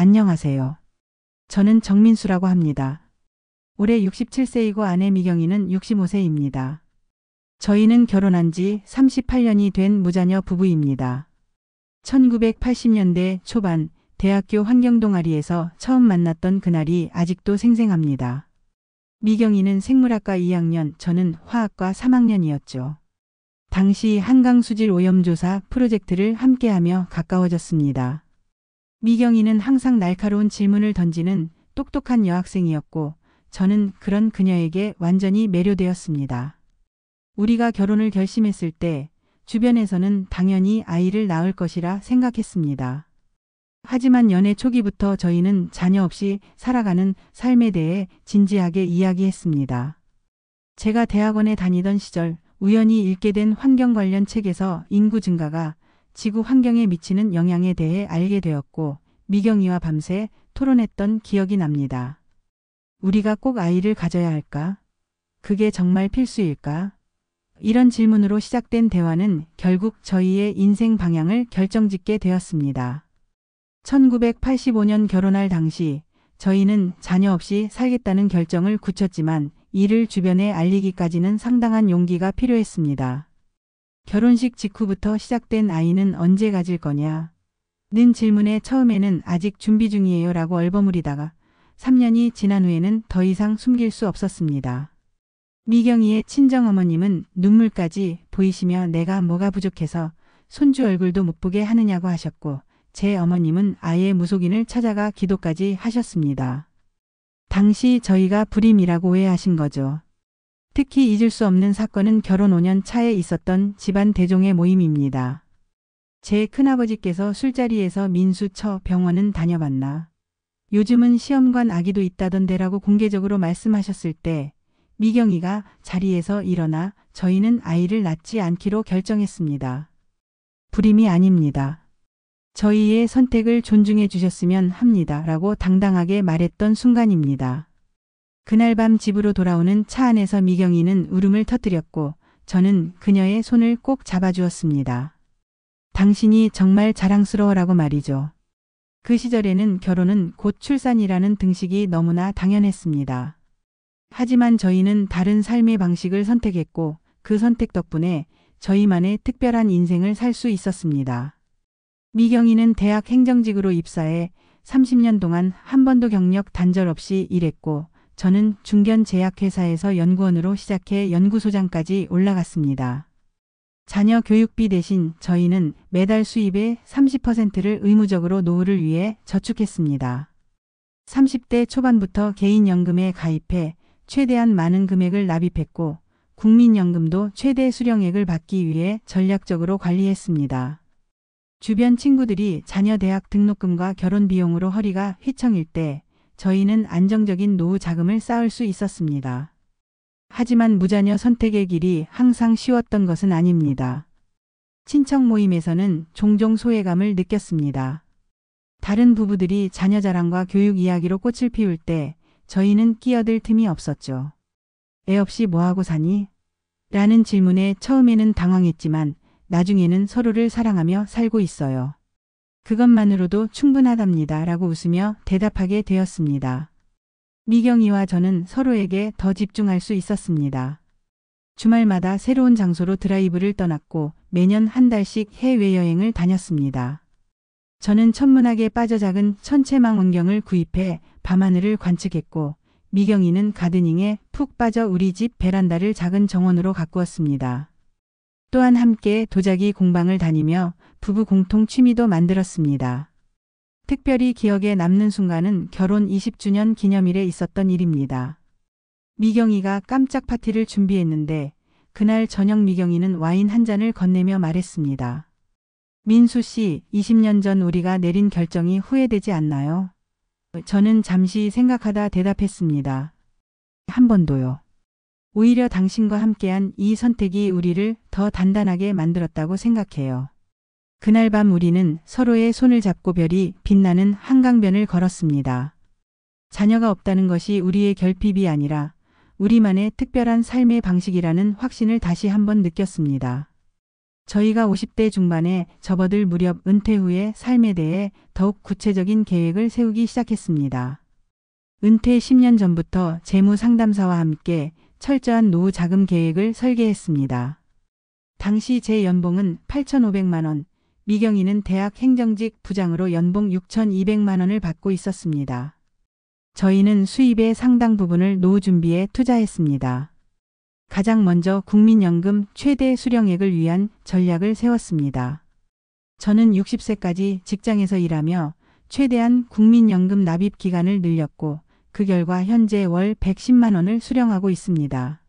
안녕하세요. 저는 정민수라고 합니다. 올해 67세이고 아내 미경이는 65세입니다. 저희는 결혼한 지 38년이 된 무자녀 부부입니다. 1980년대 초반 대학교 환경동아리에서 처음 만났던 그날이 아직도 생생합니다. 미경이는 생물학과 2학년, 저는 화학과 3학년이었죠. 당시 한강수질 오염조사 프로젝트를 함께하며 가까워졌습니다. 미경이는 항상 날카로운 질문을 던지는 똑똑한 여학생이었고 저는 그런 그녀에게 완전히 매료되었습니다. 우리가 결혼을 결심했을 때 주변에서는 당연히 아이를 낳을 것이라 생각했습니다. 하지만 연애 초기부터 저희는 자녀 없이 살아가는 삶에 대해 진지하게 이야기했습니다. 제가 대학원에 다니던 시절 우연히 읽게 된 환경 관련 책에서 인구 증가가 지구 환경에 미치는 영향에 대해 알게 되었고 미경이와 밤새 토론했던 기억이 납니다. 우리가 꼭 아이를 가져야 할까? 그게 정말 필수일까? 이런 질문으로 시작된 대화는 결국 저희의 인생 방향을 결정짓게 되었습니다. 1985년 결혼할 당시 저희는 자녀 없이 살겠다는 결정을 굳혔지만 이를 주변에 알리기까지는 상당한 용기가 필요했습니다. 결혼식 직후부터 시작된 아이는 언제 가질 거냐? 는 질문에 처음에는 아직 준비 중이에요 라고 얼버무리다가 3년이 지난 후에는 더 이상 숨길 수 없었습니다. 미경이의 친정어머님은 눈물까지 보이시며 내가 뭐가 부족해서 손주 얼굴도 못 보게 하느냐고 하셨고 제 어머님은 아예 무속인을 찾아가 기도까지 하셨습니다. 당시 저희가 불임이라고 오해하신 거죠. 특히 잊을 수 없는 사건은 결혼 5년 차에 있었던 집안 대종의 모임입니다. 제 큰아버지께서 술자리에서 민수 저 병원은 다녀봤나? 요즘은 시험관 아기도 있다던데라고 공개적으로 말씀하셨을 때 미경이가 자리에서 일어나 저희는 아이를 낳지 않기로 결정했습니다. 불임이 아닙니다. 저희의 선택을 존중해 주셨으면 합니다. 라고 당당하게 말했던 순간입니다. 그날 밤 집으로 돌아오는 차 안에서 미경이는 울음을 터뜨렸고 저는 그녀의 손을 꼭 잡아주었습니다. 당신이 정말 자랑스러워라고 말이죠. 그 시절에는 결혼은 곧 출산이라는 등식이 너무나 당연했습니다. 하지만 저희는 다른 삶의 방식을 선택했고 그 선택 덕분에 저희만의 특별한 인생을 살 수 있었습니다. 미경이는 대학 행정직으로 입사해 30년 동안 한 번도 경력 단절 없이 일했고 저는 중견 제약회사에서 연구원으로 시작해 연구소장까지 올라갔습니다. 자녀 교육비 대신 저희는 매달 수입의 30%를 의무적으로 노후를 위해 저축했습니다. 30대 초반부터 개인연금에 가입해 최대한 많은 금액을 납입했고 국민연금도 최대 수령액을 받기 위해 전략적으로 관리했습니다. 주변 친구들이 자녀 대학 등록금과 결혼 비용으로 허리가 휘청일 때 저희는 안정적인 노후 자금을 쌓을 수 있었습니다. 하지만 무자녀 선택의 길이 항상 쉬웠던 것은 아닙니다. 친척 모임에서는 종종 소외감을 느꼈습니다. 다른 부부들이 자녀 자랑과 교육 이야기로 꽃을 피울 때 저희는 끼어들 틈이 없었죠. 애 없이 뭐하고 사니? 라는 질문에 처음에는 당황했지만 나중에는 서로를 사랑하며 살고 있어요. 그것만으로도 충분하답니다. 라고 웃으며 대답하게 되었습니다. 미경이와 저는 서로에게 더 집중할 수 있었습니다. 주말마다 새로운 장소로 드라이브를 떠났고 매년 한 달씩 해외여행을 다녔습니다. 저는 천문학에 빠져 작은 천체망 원경을 구입해 밤하늘을 관측했고 미경이는 가드닝에 푹 빠져 우리 집 베란다를 작은 정원으로 가꾸었습니다. 또한 함께 도자기 공방을 다니며 부부 공통 취미도 만들었습니다. 특별히 기억에 남는 순간은 결혼 20주년 기념일에 있었던 일입니다. 미경이가 깜짝 파티를 준비했는데 그날 저녁 미경이는 와인 한 잔을 건네며 말했습니다. 민수 씨, 20년 전 우리가 내린 결정이 후회되지 않나요? 저는 잠시 생각하다 대답했습니다. 한 번도요. 오히려 당신과 함께한 이 선택이 우리를 더 단단하게 만들었다고 생각해요. 그날 밤 우리는 서로의 손을 잡고 별이 빛나는 한강변을 걸었습니다. 자녀가 없다는 것이 우리의 결핍이 아니라 우리만의 특별한 삶의 방식이라는 확신을 다시 한번 느꼈습니다. 저희가 50대 중반에 접어들 무렵 은퇴 후의 삶에 대해 더욱 구체적인 계획을 세우기 시작했습니다. 은퇴 10년 전부터 재무 상담사와 함께 철저한 노후 자금 계획을 설계했습니다. 당시 제 연봉은 8,500만 원, 미경이는 대학 행정직 부장으로 연봉 6,200만 원을 받고 있었습니다. 저희는 수입의 상당 부분을 노후 준비에 투자했습니다. 가장 먼저 국민연금 최대 수령액을 위한 전략을 세웠습니다. 저는 60세까지 직장에서 일하며 최대한 국민연금 납입 기간을 늘렸고 그 결과 현재 월 110만 원을 수령하고 있습니다.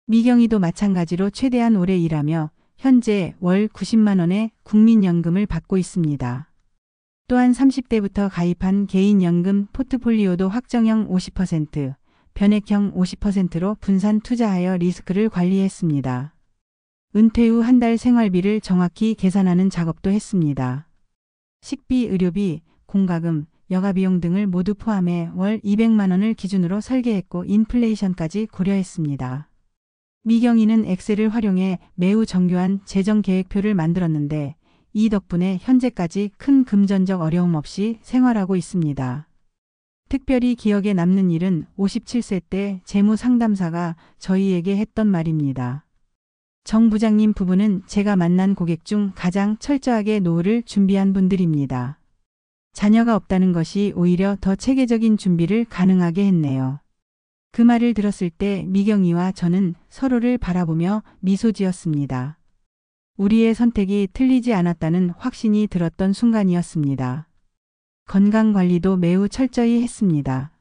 미경이도 마찬가지로 최대한 오래 일하며 현재 월 90만 원의 국민연금을 받고 있습니다. 또한 30대부터 가입한 개인연금 포트폴리오도 확정형 50%, 변액형 50%로 분산 투자하여 리스크를 관리했습니다. 은퇴 후 한 달 생활비를 정확히 계산하는 작업도 했습니다. 식비, 의료비, 공과금, 여가비용 등을 모두 포함해 월 200만 원을 기준으로 설계했고 인플레이션까지 고려했습니다. 미경이는 엑셀을 활용해 매우 정교한 재정 계획표를 만들었는데 이 덕분에 현재까지 큰 금전적 어려움 없이 생활하고 있습니다. 특별히 기억에 남는 일은 57세 때 재무 상담사가 저희에게 했던 말입니다. 정 부장님 부부는 제가 만난 고객 중 가장 철저하게 노후를 준비한 분들입니다. 자녀가 없다는 것이 오히려 더 체계적인 준비를 가능하게 했네요. 그 말을 들었을 때 미경이와 저는 서로를 바라보며 미소 지었습니다. 우리의 선택이 틀리지 않았다는 확신이 들었던 순간이었습니다. 건강관리도 매우 철저히 했습니다.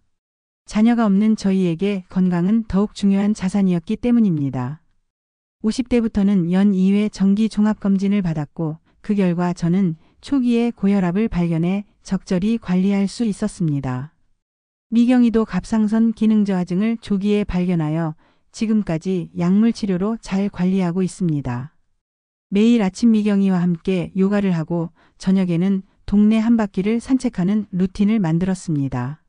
자녀가 없는 저희에게 건강은 더욱 중요한 자산이었기 때문입니다. 50대부터는 연 2회 정기 종합검진을 받았고 그 결과 저는 초기에 고혈압을 발견해 적절히 관리할 수 있었습니다. 미경이도 갑상선 기능 저하증을 조기에 발견하여 지금까지 약물 치료로 잘 관리하고 있습니다. 매일 아침 미경이와 함께 요가를 하고 저녁에는 동네 한 바퀴를 산책하는 루틴을 만들었습니다.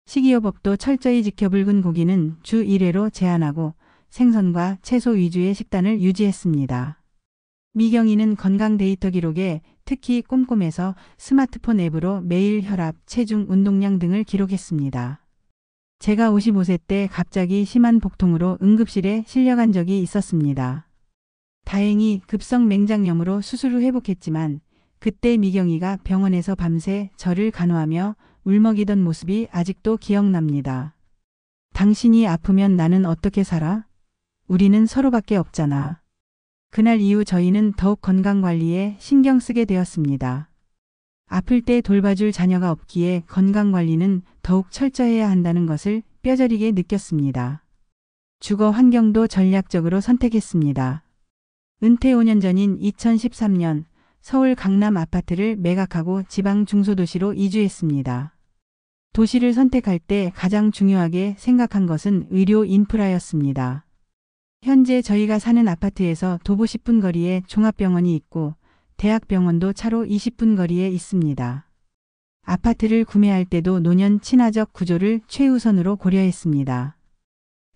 식이요법도 철저히 지켜 붉은 고기는 주 1회로 제한하고 생선과 채소 위주의 식단을 유지했습니다. 미경이는 건강 데이터 기록에 특히 꼼꼼해서 스마트폰 앱으로 매일 혈압, 체중, 운동량 등을 기록했습니다. 제가 55세 때 갑자기 심한 복통으로 응급실에 실려간 적이 있었습니다. 다행히 급성 맹장염으로 수술 후 회복했지만 그때 미경이가 병원에서 밤새 저를 간호하며 울먹이던 모습이 아직도 기억납니다. 당신이 아프면 나는 어떻게 살아? 우리는 서로밖에 없잖아. 그날 이후 저희는 더욱 건강관리에 신경 쓰게 되었습니다. 아플 때 돌봐줄 자녀가 없기에 건강관리는 더욱 철저해야 한다는 것을 뼈저리게 느꼈습니다. 주거 환경도 전략적으로 선택했습니다. 은퇴 5년 전인 2013년 서울 강남 아파트를 매각하고 지방 중소도시로 이주했습니다. 도시를 선택할 때 가장 중요하게 생각한 것은 의료 인프라였습니다. 현재 저희가 사는 아파트에서 도보 10분 거리에 종합병원이 있고 대학병원도 차로 20분 거리에 있습니다. 아파트를 구매할 때도 노년 친화적 구조를 최우선으로 고려했습니다.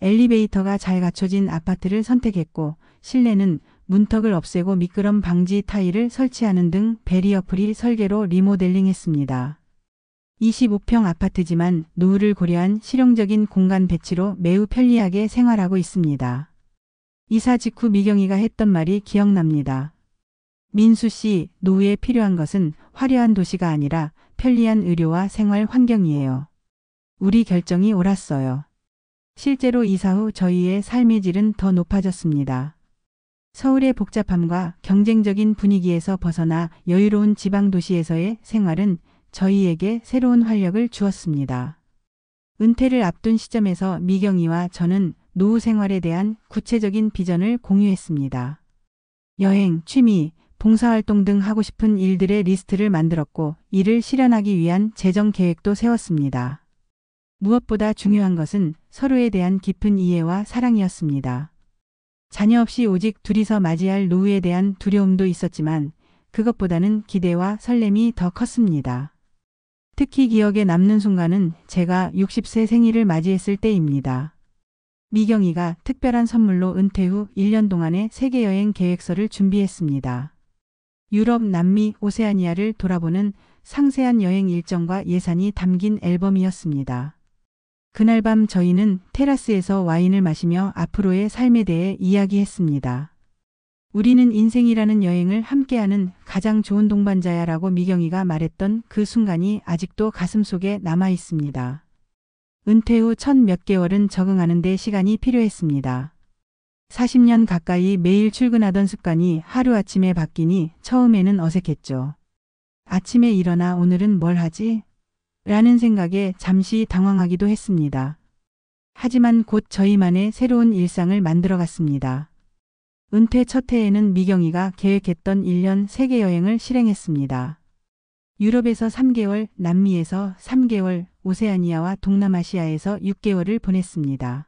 엘리베이터가 잘 갖춰진 아파트를 선택했고 실내는 문턱을 없애고 미끄럼 방지 타일을 설치하는 등 베리어 프리 설계로 리모델링했습니다. 25평 아파트지만 노후를 고려한 실용적인 공간 배치로 매우 편리하게 생활하고 있습니다. 이사 직후 미경이가 했던 말이 기억납니다. 민수 씨, 노후에 필요한 것은 화려한 도시가 아니라 편리한 의료와 생활 환경이에요. 우리 결정이 옳았어요. 실제로 이사 후 저희의 삶의 질은 더 높아졌습니다. 서울의 복잡함과 경쟁적인 분위기에서 벗어나 여유로운 지방 도시에서의 생활은 저희에게 새로운 활력을 주었습니다. 은퇴를 앞둔 시점에서 미경이와 저는 노후 생활에 대한 구체적인 비전을 공유했습니다. 여행, 취미, 봉사활동 등 하고 싶은 일들의 리스트를 만들었고 이를 실현하기 위한 재정 계획도 세웠습니다. 무엇보다 중요한 것은 서로에 대한 깊은 이해와 사랑이었습니다. 자녀 없이 오직 둘이서 맞이할 노후에 대한 두려움도 있었지만 그것보다는 기대와 설렘이 더 컸습니다. 특히 기억에 남는 순간은 제가 60세 생일을 맞이했을 때입니다. 미경이가 특별한 선물로 은퇴 후 1년 동안의 세계여행 계획서를 준비했습니다. 유럽, 남미, 오세아니아를 돌아보는 상세한 여행 일정과 예산이 담긴 앨범이었습니다. 그날 밤 저희는 테라스에서 와인을 마시며 앞으로의 삶에 대해 이야기했습니다. 우리는 인생이라는 여행을 함께하는 가장 좋은 동반자야라고 미경이가 말했던 그 순간이 아직도 가슴속에 남아 있습니다. 은퇴 후 첫 몇 개월은 적응하는 데 시간이 필요했습니다. 40년 가까이 매일 출근하던 습관이 하루아침에 바뀌니 처음에는 어색했죠. 아침에 일어나 오늘은 뭘 하지? 라는 생각에 잠시 당황하기도 했습니다. 하지만 곧 저희만의 새로운 일상을 만들어갔습니다. 은퇴 첫 해에는 미경이가 계획했던 1년 세계여행을 실행했습니다. 유럽에서 3개월, 남미에서 3개월, 오세아니아와 동남아시아에서 6개월을 보냈습니다.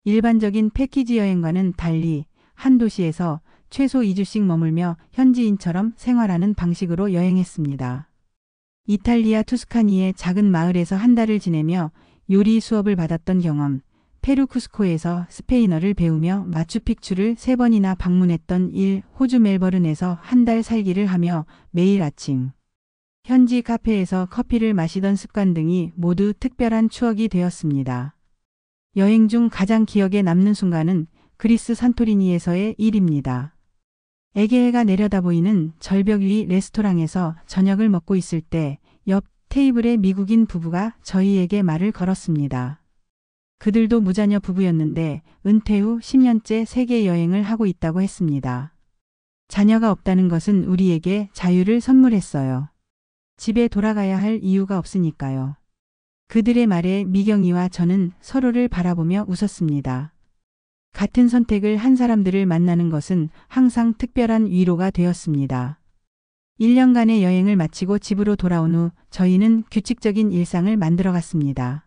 일반적인 패키지 여행과는 달리 한 도시에서 최소 2주씩 머물며 현지인처럼 생활하는 방식으로 여행했습니다. 이탈리아 투스카니의 작은 마을에서 한 달을 지내며 요리 수업을 받았던 경험, 페루 쿠스코에서 스페인어를 배우며 마추픽추를 3번이나 방문했던 일, 호주 멜버른에서 한 달 살기를 하며 매일 아침 현지 카페에서 커피를 마시던 습관 등이 모두 특별한 추억이 되었습니다. 여행 중 가장 기억에 남는 순간은 그리스 산토리니에서의 일입니다. 에게해가 내려다보이는 절벽 위 레스토랑에서 저녁을 먹고 있을 때 옆 테이블의 미국인 부부가 저희에게 말을 걸었습니다. 그들도 무자녀 부부였는데 은퇴 후 10년째 세계 여행을 하고 있다고 했습니다. 자녀가 없다는 것은 우리에게 자유를 선물했어요. 집에 돌아가야 할 이유가 없으니까요. 그들의 말에 미경이와 저는 서로를 바라보며 웃었습니다. 같은 선택을 한 사람들을 만나는 것은 항상 특별한 위로가 되었습니다. 1년간의 여행을 마치고 집으로 돌아온 후 저희는 규칙적인 일상을 만들어갔습니다.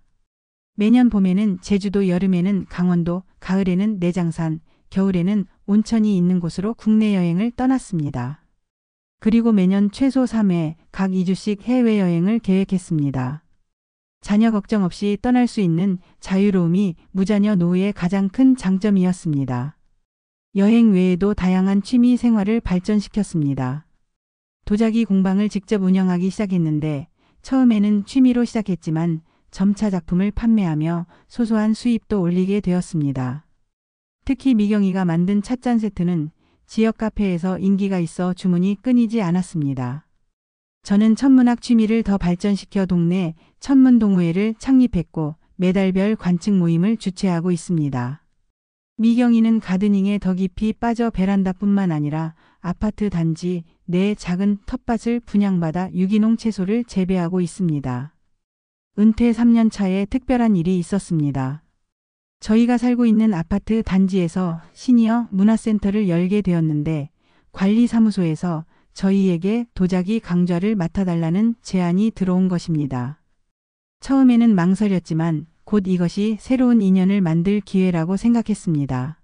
매년 봄에는 제주도, 여름에는 강원도, 가을에는 내장산, 겨울에는 온천이 있는 곳으로 국내 여행을 떠났습니다. 그리고 매년 최소 3회, 각 2주씩 해외여행을 계획했습니다. 자녀 걱정 없이 떠날 수 있는 자유로움이 무자녀 노후의 가장 큰 장점이었습니다. 여행 외에도 다양한 취미 생활을 발전시켰습니다. 도자기 공방을 직접 운영하기 시작했는데 처음에는 취미로 시작했지만 점차 작품을 판매하며 소소한 수입도 올리게 되었습니다. 특히 미경이가 만든 찻잔 세트는 지역 카페에서 인기가 있어 주문이 끊이지 않았습니다. 저는 천문학 취미를 더 발전시켜 동네 천문동호회를 창립했고 매달별 관측 모임을 주최하고 있습니다. 미경이는 가드닝에 더 깊이 빠져 베란다뿐만 아니라 아파트 단지 내 작은 텃밭을 분양받아 유기농 채소를 재배하고 있습니다. 은퇴 3년 차에 특별한 일이 있었습니다. 저희가 살고 있는 아파트 단지에서 시니어 문화센터를 열게 되었는데 관리사무소에서 저희에게 도자기 강좌를 맡아달라는 제안이 들어온 것입니다. 처음에는 망설였지만 곧 이것이 새로운 인연을 만들 기회라고 생각했습니다.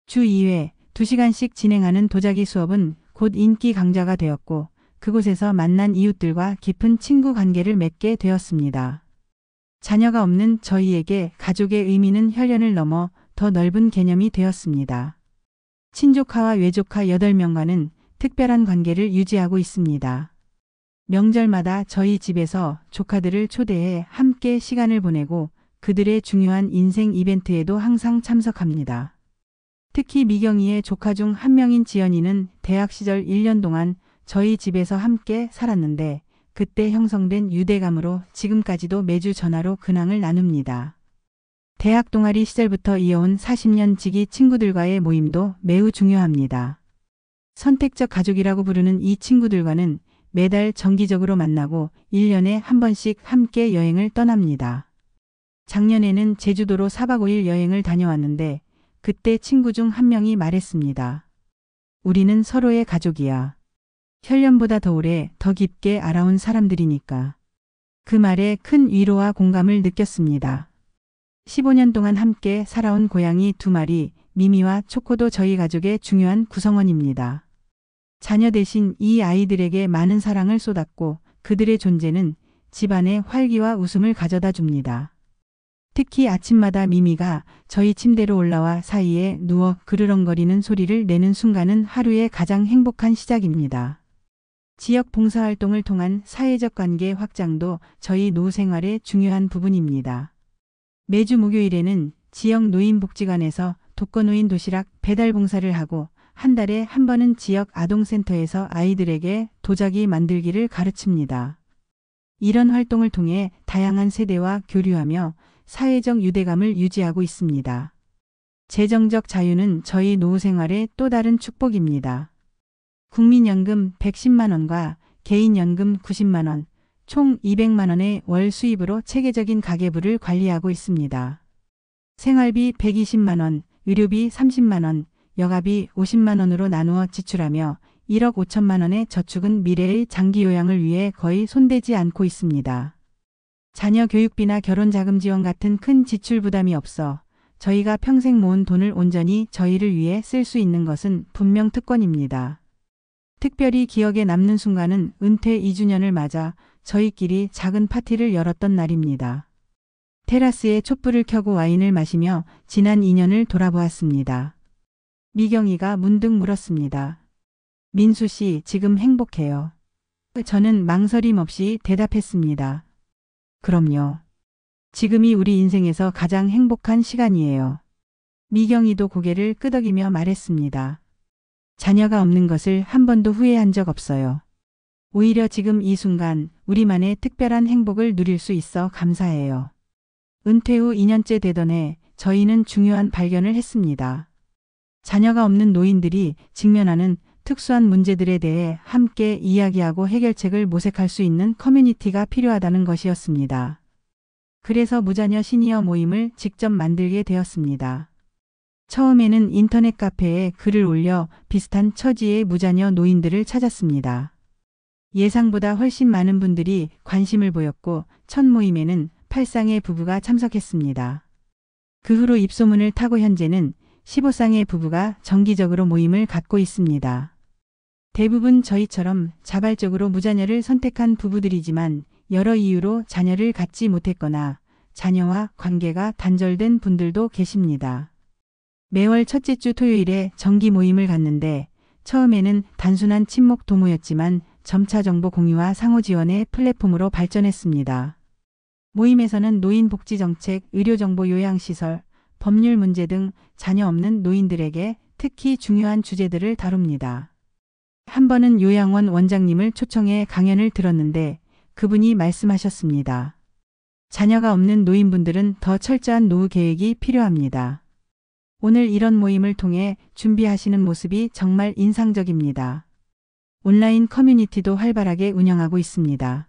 주 2회 2시간씩 진행하는 도자기 수업은 곧 인기 강좌가 되었고 그곳에서 만난 이웃들과 깊은 친구 관계를 맺게 되었습니다. 자녀가 없는 저희에게 가족의 의미는 혈연을 넘어 더 넓은 개념이 되었습니다. 친조카와 외조카 8명과는 특별한 관계를 유지하고 있습니다. 명절마다 저희 집에서 조카들을 초대해 함께 시간을 보내고 그들의 중요한 인생 이벤트에도 항상 참석합니다. 특히 미경이의 조카 중 한 명인 지연이는 대학 시절 1년 동안 저희 집에서 함께 살았는데 그때 형성된 유대감으로 지금까지도 매주 전화로 근황을 나눕니다. 대학 동아리 시절부터 이어온 40년 지기 친구들과의 모임도 매우 중요합니다. 선택적 가족이라고 부르는 이 친구들과는 매달 정기적으로 만나고 1년에 한 번씩 함께 여행을 떠납니다. 작년에는 제주도로 4박 5일 여행을 다녀왔는데 그때 친구 중 한 명이 말했습니다. 우리는 서로의 가족이야. 혈연보다 더 오래, 더 깊게 알아온 사람들이니까. 그 말에 큰 위로와 공감을 느꼈습니다. 15년 동안 함께 살아온 고양이 2마리, 미미와 초코도 저희 가족의 중요한 구성원입니다. 자녀 대신 이 아이들에게 많은 사랑을 쏟았고 그들의 존재는 집안에 활기와 웃음을 가져다 줍니다. 특히 아침마다 미미가 저희 침대로 올라와 사이에 누워 그르렁거리는 소리를 내는 순간은 하루의 가장 행복한 시작입니다. 지역 봉사활동을 통한 사회적 관계 확장도 저희 노후 생활의 중요한 부분입니다. 매주 목요일에는 지역 노인복지관에서 독거노인 도시락 배달 봉사를 하고 한 달에 한 번은 지역 아동센터에서 아이들에게 도자기 만들기를 가르칩니다. 이런 활동을 통해 다양한 세대와 교류하며 사회적 유대감을 유지하고 있습니다. 재정적 자유는 저희 노후 생활의 또 다른 축복입니다. 국민연금 110만 원과 개인연금 90만 원, 총 200만 원의 월 수입으로 체계적인 가계부를 관리하고 있습니다. 생활비 120만 원, 의료비 30만 원, 여가비 50만 원으로 나누어 지출하며 1억 5천만 원의 저축은 미래의 장기 요양을 위해 거의 손대지 않고 있습니다. 자녀 교육비나 결혼자금 지원 같은 큰 지출 부담이 없어 저희가 평생 모은 돈을 온전히 저희를 위해 쓸 수 있는 것은 분명 특권입니다. 특별히 기억에 남는 순간은 은퇴 2주년을 맞아 저희끼리 작은 파티를 열었던 날입니다. 테라스에 촛불을 켜고 와인을 마시며 지난 2년을 돌아보았습니다. 미경이가 문득 물었습니다. 민수 씨, 지금 행복해요? 저는 망설임 없이 대답했습니다. 그럼요. 지금이 우리 인생에서 가장 행복한 시간이에요. 미경이도 고개를 끄덕이며 말했습니다. 자녀가 없는 것을 한 번도 후회한 적 없어요. 오히려 지금 이 순간 우리만의 특별한 행복을 누릴 수 있어 감사해요. 은퇴 후 2년째 되던 해 저희는 중요한 발견을 했습니다. 자녀가 없는 노인들이 직면하는 특수한 문제들에 대해 함께 이야기하고 해결책을 모색할 수 있는 커뮤니티가 필요하다는 것이었습니다. 그래서 무자녀 시니어 모임을 직접 만들게 되었습니다. 처음에는 인터넷 카페에 글을 올려 비슷한 처지의 무자녀 노인들을 찾았습니다. 예상보다 훨씬 많은 분들이 관심을 보였고 첫 모임에는 8쌍의 부부가 참석했습니다. 그 후로 입소문을 타고 현재는 15쌍의 부부가 정기적으로 모임을 갖고 있습니다. 대부분 저희처럼 자발적으로 무자녀를 선택한 부부들이지만 여러 이유로 자녀를 갖지 못했거나 자녀와 관계가 단절된 분들도 계십니다. 매월 첫째 주 토요일에 정기 모임을 갖는데 처음에는 단순한 친목 도모였지만 점차 정보 공유와 상호 지원의 플랫폼으로 발전했습니다. 모임에서는 노인복지정책, 의료정보 요양시설, 법률 문제 등 자녀 없는 노인들에게 특히 중요한 주제들을 다룹니다. 한 번은 요양원 원장님을 초청해 강연을 들었는데 그분이 말씀하셨습니다. 자녀가 없는 노인분들은 더 철저한 노후 계획이 필요합니다. 오늘 이런 모임을 통해 준비하시는 모습이 정말 인상적입니다. 온라인 커뮤니티도 활발하게 운영하고 있습니다.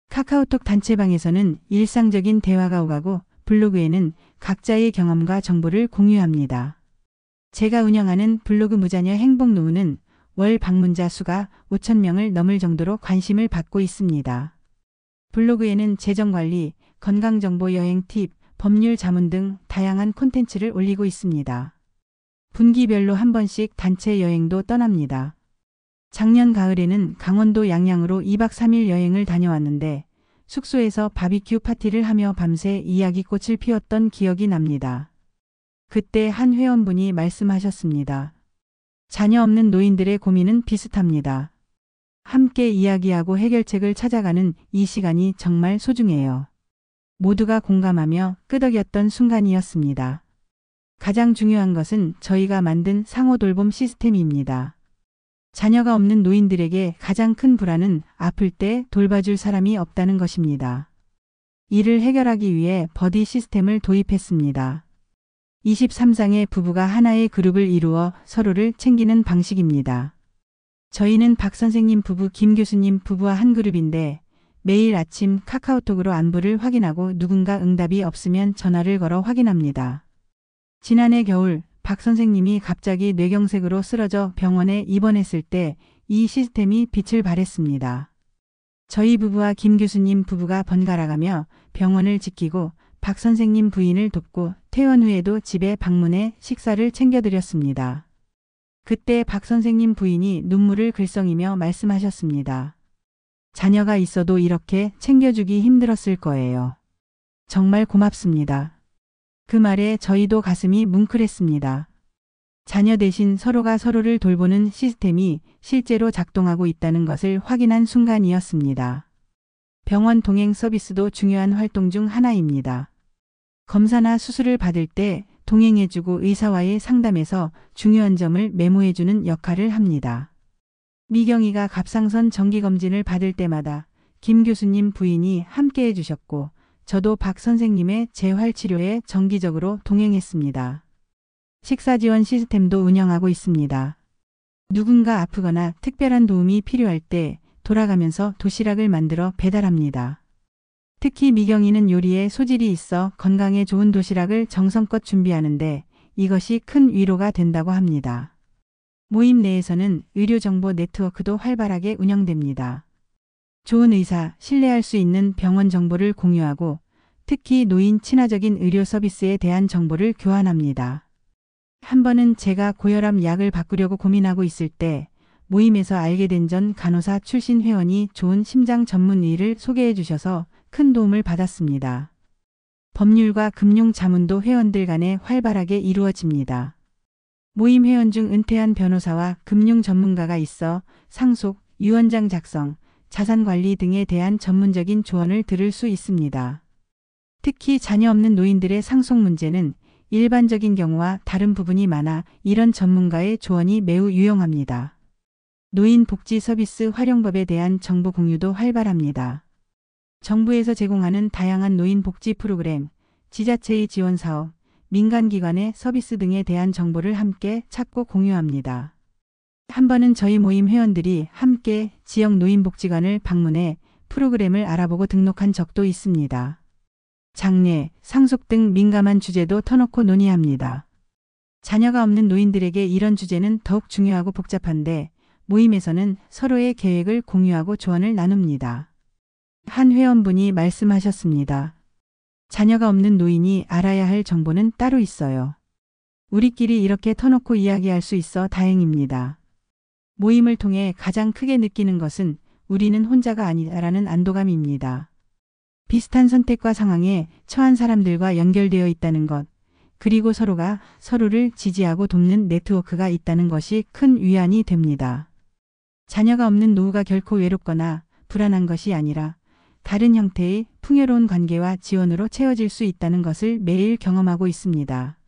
카카오톡 단체방에서는 일상적인 대화가 오가고 블로그에는 각자의 경험과 정보를 공유합니다. 제가 운영하는 블로그 무자녀 행복노후는 월 방문자 수가 5,000명을 넘을 정도로 관심을 받고 있습니다. 블로그에는 재정관리, 건강정보, 여행 팁, 법률 자문 등 다양한 콘텐츠를 올리고 있습니다. 분기별로 한 번씩 단체 여행도 떠납니다. 작년 가을에는 강원도 양양으로 2박 3일 여행을 다녀왔는데 숙소에서 바비큐 파티를 하며 밤새 이야기꽃을 피웠던 기억이 납니다. 그때 한 회원분이 말씀하셨습니다. 자녀 없는 노인들의 고민은 비슷합니다. 함께 이야기하고 해결책을 찾아가는 이 시간이 정말 소중해요. 모두가 공감하며 끄덕였던 순간이었습니다. 가장 중요한 것은 저희가 만든 상호 돌봄 시스템입니다. 자녀가 없는 노인들에게 가장 큰 불안은 아플 때 돌봐줄 사람이 없다는 것입니다. 이를 해결하기 위해 버디 시스템을 도입했습니다. 23쌍의 부부가 하나의 그룹을 이루어 서로를 챙기는 방식입니다. 저희는 박 선생님 부부, 김 교수님 부부와 한 그룹인데 매일 아침 카카오톡으로 안부를 확인하고 누군가 응답이 없으면 전화를 걸어 확인합니다. 지난해 겨울 박 선생님이 갑자기 뇌경색으로 쓰러져 병원에 입원했을 때 이 시스템이 빛을 발했습니다. 저희 부부와 김 교수님 부부가 번갈아가며 병원을 지키고 박 선생님 부인을 돕고 퇴원 후에도 집에 방문해 식사를 챙겨드렸습니다. 그때 박 선생님 부인이 눈물을 글썽이며 말씀하셨습니다. 자녀가 있어도 이렇게 챙겨주기 힘들었을 거예요. 정말 고맙습니다. 그 말에 저희도 가슴이 뭉클했습니다. 자녀 대신 서로가 서로를 돌보는 시스템이 실제로 작동하고 있다는 것을 확인한 순간이었습니다. 병원 동행 서비스도 중요한 활동 중 하나입니다. 검사나 수술을 받을 때 동행해주고 의사와의 상담에서 중요한 점을 메모해주는 역할을 합니다. 미경이가 갑상선 정기검진을 받을 때마다 김 교수님 부인이 함께 해주셨고 저도 박 선생님의 재활치료에 정기적으로 동행했습니다. 식사 지원 시스템도 운영하고 있습니다. 누군가 아프거나 특별한 도움이 필요할 때 돌아가면서 도시락을 만들어 배달합니다. 특히 미경이는 요리에 소질이 있어 건강에 좋은 도시락을 정성껏 준비하는데 이것이 큰 위로가 된다고 합니다. 모임 내에서는 의료정보 네트워크도 활발하게 운영됩니다. 좋은 의사, 신뢰할 수 있는 병원 정보를 공유하고 특히 노인 친화적인 의료 서비스에 대한 정보를 교환합니다. 한 번은 제가 고혈압 약을 바꾸려고 고민하고 있을 때 모임에서 알게 된 전 간호사 출신 회원이 좋은 심장 전문 의를 소개해 주셔서 큰 도움을 받았습니다. 법률과 금융 자문도 회원들 간에 활발하게 이루어집니다. 모임 회원 중 은퇴한 변호사와 금융 전문가가 있어 상속, 유언장 작성, 자산관리 등에 대한 전문적인 조언을 들을 수 있습니다. 특히 자녀 없는 노인들의 상속 문제는 일반적인 경우와 다른 부분이 많아 이런 전문가의 조언이 매우 유용합니다. 노인 복지 서비스 활용법에 대한 정보 공유도 활발합니다. 정부에서 제공하는 다양한 노인 복지 프로그램, 지자체의 지원 사업, 민간기관의 서비스 등에 대한 정보를 함께 찾고 공유합니다. 한 번은 저희 모임 회원들이 함께 지역 노인복지관을 방문해 프로그램을 알아보고 등록한 적도 있습니다. 장례, 상속 등 민감한 주제도 터놓고 논의합니다. 자녀가 없는 노인들에게 이런 주제는 더욱 중요하고 복잡한데 모임에서는 서로의 계획을 공유하고 조언을 나눕니다. 한 회원분이 말씀하셨습니다. 자녀가 없는 노인이 알아야 할 정보는 따로 있어요. 우리끼리 이렇게 터놓고 이야기할 수 있어 다행입니다. 모임을 통해 가장 크게 느끼는 것은 우리는 혼자가 아니다라는 안도감입니다. 비슷한 선택과 상황에 처한 사람들과 연결되어 있다는 것, 그리고 서로가 서로를 지지하고 돕는 네트워크가 있다는 것이 큰 위안이 됩니다. 자녀가 없는 노후가 결코 외롭거나 불안한 것이 아니라 다른 형태의 풍요로운 관계와 지원으로 채워질 수 있다는 것을 매일 경험하고 있습니다.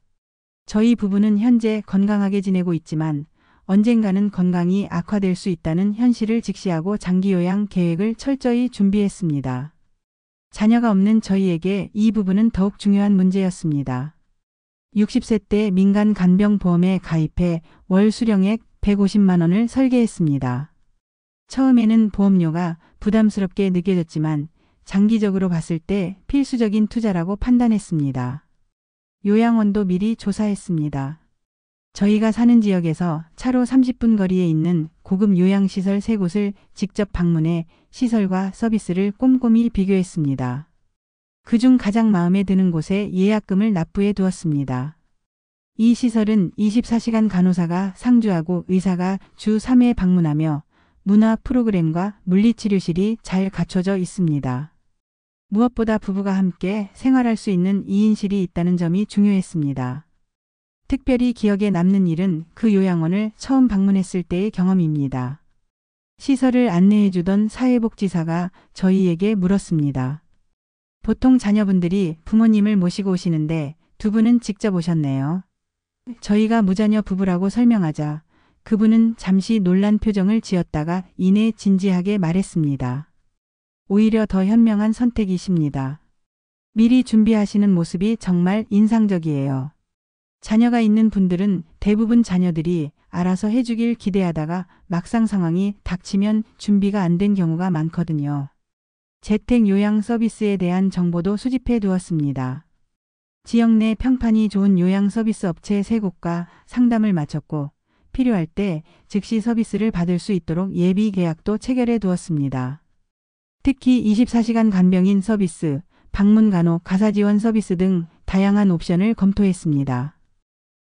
저희 부부는 현재 건강하게 지내고 있지만 언젠가는 건강이 악화될 수 있다는 현실을 직시하고 장기 요양 계획을 철저히 준비했습니다. 자녀가 없는 저희에게 이 부분은 더욱 중요한 문제였습니다. 60세 때 민간 간병보험에 가입해 월 수령액 150만 원을 설계했습니다. 처음에는 보험료가 부담스럽게 느껴졌지만 장기적으로 봤을 때 필수적인 투자라고 판단했습니다. 요양원도 미리 조사했습니다. 저희가 사는 지역에서 차로 30분 거리에 있는 고급 요양시설 3곳을 직접 방문해 시설과 서비스를 꼼꼼히 비교했습니다. 그중 가장 마음에 드는 곳에 예약금을 납부해 두었습니다. 이 시설은 24시간 간호사가 상주하고 의사가 주 3회 방문하며 문화 프로그램과 물리치료실이 잘 갖춰져 있습니다. 무엇보다 부부가 함께 생활할 수 있는 2인실이 있다는 점이 중요했습니다. 특별히 기억에 남는 일은 그 요양원을 처음 방문했을 때의 경험입니다. 시설을 안내해 주던 사회복지사가 저희에게 물었습니다. 보통 자녀분들이 부모님을 모시고 오시는데 두 분은 직접 오셨네요. 저희가 무자녀 부부라고 설명하자 그분은 잠시 놀란 표정을 지었다가 이내 진지하게 말했습니다. 오히려 더 현명한 선택이십니다. 미리 준비하시는 모습이 정말 인상적이에요. 자녀가 있는 분들은 대부분 자녀들이 알아서 해주길 기대하다가 막상 상황이 닥치면 준비가 안 된 경우가 많거든요. 재택 요양 서비스에 대한 정보도 수집해 두었습니다. 지역 내 평판이 좋은 요양 서비스 업체 3곳과 상담을 마쳤고 필요할 때 즉시 서비스를 받을 수 있도록 예비 계약도 체결해 두었습니다. 특히 24시간 간병인 서비스, 방문 간호, 가사 지원 서비스 등 다양한 옵션을 검토했습니다.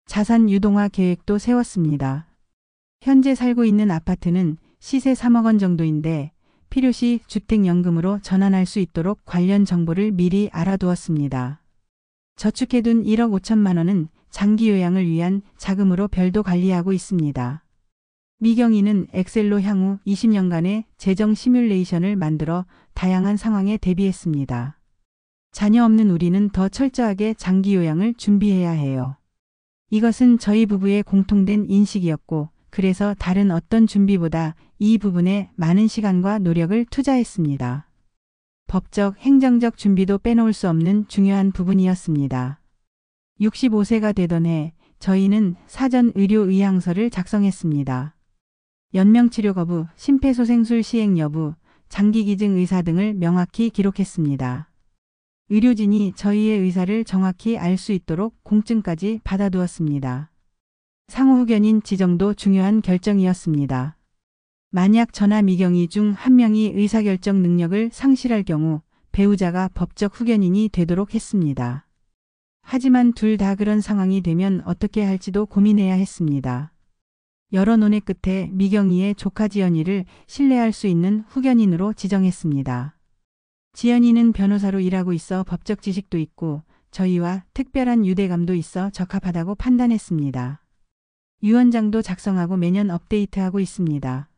자산 유동화 계획도 세웠습니다. 현재 살고 있는 아파트는 시세 3억 원 정도인데 필요시 주택연금으로 전환할 수 있도록 관련 정보를 미리 알아두었습니다. 저축해둔 1억 5천만 원은 장기 요양을 위한 자금으로 별도 관리하고 있습니다. 미경이는 엑셀로 향후 20년간의 재정 시뮬레이션을 만들어 다양한 상황에 대비했습니다. 자녀 없는 우리는 더 철저하게 장기 요양을 준비해야 해요. 이것은 저희 부부의 공통된 인식이었고, 그래서 다른 어떤 준비보다 이 부분에 많은 시간과 노력을 투자했습니다. 법적, 행정적 준비도 빼놓을 수 없는 중요한 부분이었습니다. 65세가 되던 해 저희는 사전 의료 의향서를 작성했습니다. 연명치료 거부, 심폐소생술 시행 여부, 장기기증 의사 등을 명확히 기록했습니다. 의료진이 저희의 의사를 정확히 알 수 있도록 공증까지 받아두었습니다. 상호 후견인 지정도 중요한 결정이었습니다. 만약 저나 미경이 중 한 명이 의사결정 능력을 상실할 경우 배우자가 법적 후견인이 되도록 했습니다. 하지만 둘 다 그런 상황이 되면 어떻게 할지도 고민해야 했습니다. 여러 논의 끝에 미경이의 조카 지연이를 신뢰할 수 있는 후견인으로 지정했습니다. 지연이는 변호사로 일하고 있어 법적 지식도 있고 저희와 특별한 유대감도 있어 적합하다고 판단했습니다. 유언장도 작성하고 매년 업데이트하고 있습니다.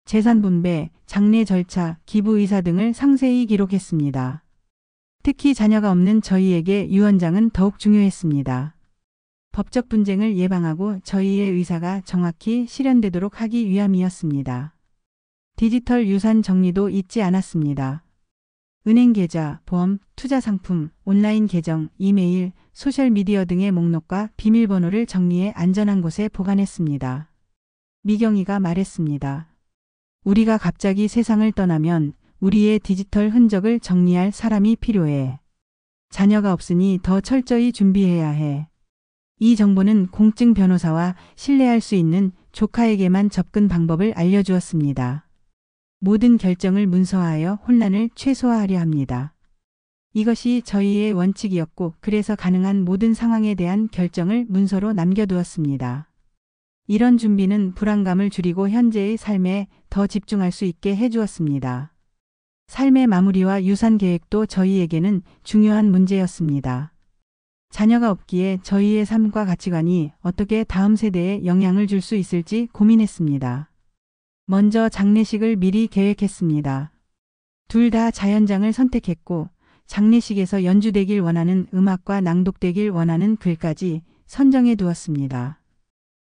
재산 분배, 장례 절차, 기부 의사 등을 상세히 기록했습니다. 특히 자녀가 없는 저희에게 유언장은 더욱 중요했습니다. 법적 분쟁을 예방하고 저희의 의사가 정확히 실현되도록 하기 위함이었습니다. 디지털 유산 정리도 잊지 않았습니다. 은행 계좌, 보험, 투자 상품, 온라인 계정, 이메일, 소셜미디어 등의 목록과 비밀번호를 정리해 안전한 곳에 보관했습니다. 미경이가 말했습니다. 우리가 갑자기 세상을 떠나면 우리의 디지털 흔적을 정리할 사람이 필요해. 자녀가 없으니 더 철저히 준비해야 해. 이 정보는 공증 변호사와 신뢰할 수 있는 조카에게만 접근 방법을 알려주었습니다. 모든 결정을 문서화하여 혼란을 최소화하려 합니다. 이것이 저희의 원칙이었고 그래서 가능한 모든 상황에 대한 결정을 문서로 남겨두었습니다. 이런 준비는 불안감을 줄이고 현재의 삶에 더 집중할 수 있게 해주었습니다. 삶의 마무리와 유산 계획도 저희에게는 중요한 문제였습니다. 자녀가 없기에 저희의 삶과 가치관이 어떻게 다음 세대에 영향을 줄 수 있을지 고민했습니다. 먼저 장례식을 미리 계획했습니다. 둘 다 자연장을 선택했고 장례식에서 연주되길 원하는 음악과 낭독되길 원하는 글까지 선정해 두었습니다.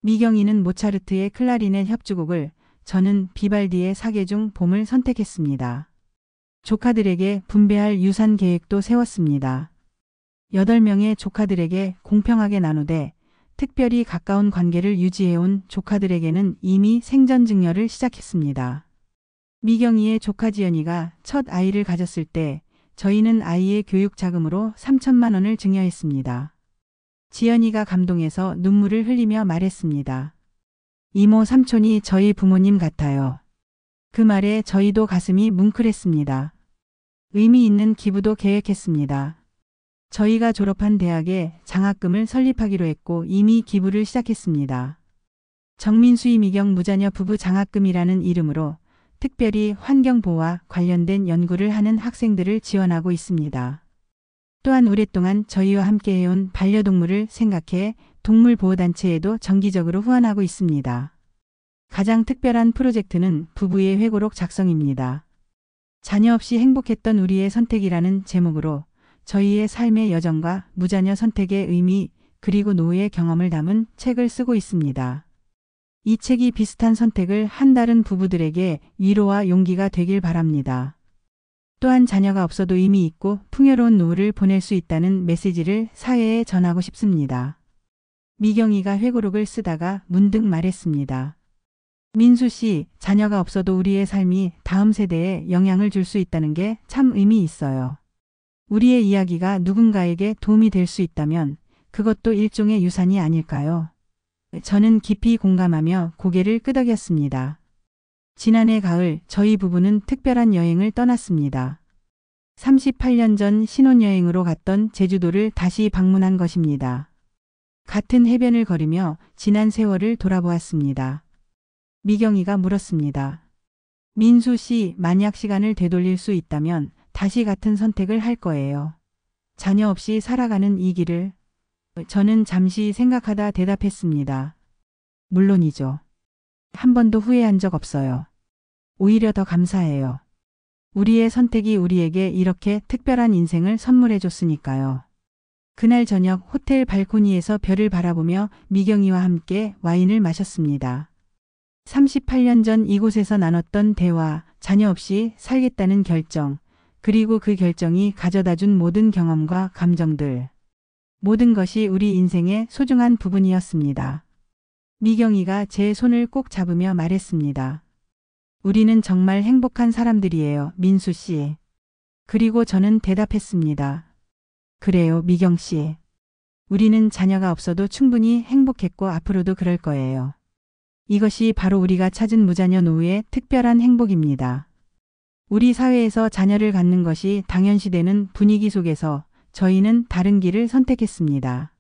미경이는 모차르트의 클라리넷 협주곡을, 저는 비발디의 사계중 봄을 선택했습니다. 조카들에게 분배할 유산 계획도 세웠습니다. 8명의 조카들에게 공평하게 나누되 특별히 가까운 관계를 유지해온 조카들에게는 이미 생전 증여를 시작했습니다. 미경이의 조카 지연이가 첫 아이를 가졌을 때 저희는 아이의 교육 자금으로 3천만 원을 증여했습니다. 지연이가 감동해서 눈물을 흘리며 말했습니다. 이모 삼촌이 저희 부모님 같아요. 그 말에 저희도 가슴이 뭉클했습니다. 의미 있는 기부도 계획했습니다. 저희가 졸업한 대학에 장학금을 설립하기로 했고 이미 기부를 시작했습니다. 정민수이 미경 무자녀 부부 장학금이라는 이름으로 특별히 환경보호와 관련된 연구를 하는 학생들을 지원하고 있습니다. 또한 오랫동안 저희와 함께 해온 반려동물을 생각해 동물보호단체에도 정기적으로 후원하고 있습니다. 가장 특별한 프로젝트는 부부의 회고록 작성입니다. 자녀 없이 행복했던 우리의 선택이라는 제목으로 저희의 삶의 여정과 무자녀 선택의 의미 그리고 노후의 경험을 담은 책을 쓰고 있습니다. 이 책이 비슷한 선택을 한 다른 부부들에게 위로와 용기가 되길 바랍니다. 또한 자녀가 없어도 의미 있고 풍요로운 노후를 보낼 수 있다는 메시지를 사회에 전하고 싶습니다. 미경이가 회고록을 쓰다가 문득 말했습니다. 민수 씨, 자녀가 없어도 우리의 삶이 다음 세대에 영향을 줄 수 있다는 게 참 의미 있어요. 우리의 이야기가 누군가에게 도움이 될 수 있다면 그것도 일종의 유산이 아닐까요? 저는 깊이 공감하며 고개를 끄덕였습니다. 지난해 가을 저희 부부는 특별한 여행을 떠났습니다. 38년 전 신혼여행으로 갔던 제주도를 다시 방문한 것입니다. 같은 해변을 걸으며 지난 세월을 돌아보았습니다. 미경이가 물었습니다. 민수 씨, 만약 시간을 되돌릴 수 있다면 다시 같은 선택을 할 거예요. 자녀 없이 살아가는 이 길을. 저는 잠시 생각하다 대답했습니다. 물론이죠. 한 번도 후회한 적 없어요. 오히려 더 감사해요. 우리의 선택이 우리에게 이렇게 특별한 인생을 선물해 줬으니까요. 그날 저녁 호텔 발코니에서 별을 바라보며 미경이와 함께 와인을 마셨습니다. 38년 전 이곳에서 나눴던 대화, 자녀 없이 살겠다는 결정, 그리고 그 결정이 가져다준 모든 경험과 감정들. 모든 것이 우리 인생의 소중한 부분이었습니다. 미경이가 제 손을 꼭 잡으며 말했습니다. 우리는 정말 행복한 사람들이에요, 민수 씨. 그리고 저는 대답했습니다. 그래요, 미경 씨. 우리는 자녀가 없어도 충분히 행복했고 앞으로도 그럴 거예요. 이것이 바로 우리가 찾은 무자녀 노후의 특별한 행복입니다. 우리 사회에서 자녀를 갖는 것이 당연시되는 분위기 속에서 저희는 다른 길을 선택했습니다.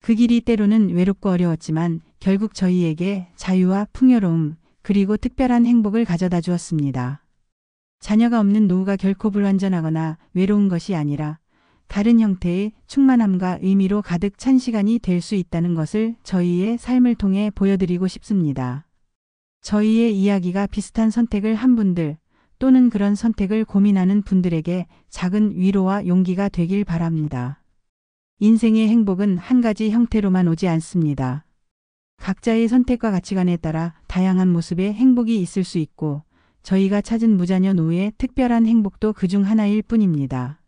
그 길이 때로는 외롭고 어려웠지만 결국 저희에게 자유와 풍요로움 그리고 특별한 행복을 가져다 주었습니다. 자녀가 없는 노후가 결코 불완전하거나 외로운 것이 아니라 다른 형태의 충만함과 의미로 가득 찬 시간이 될 수 있다는 것을 저희의 삶을 통해 보여드리고 싶습니다. 저희의 이야기가 비슷한 선택을 한 분들 또는 그런 선택을 고민하는 분들에게 작은 위로와 용기가 되길 바랍니다. 인생의 행복은 한 가지 형태로만 오지 않습니다. 각자의 선택과 가치관에 따라 다양한 모습의 행복이 있을 수 있고 저희가 찾은 무자녀 노후의 특별한 행복도 그중 하나일 뿐입니다.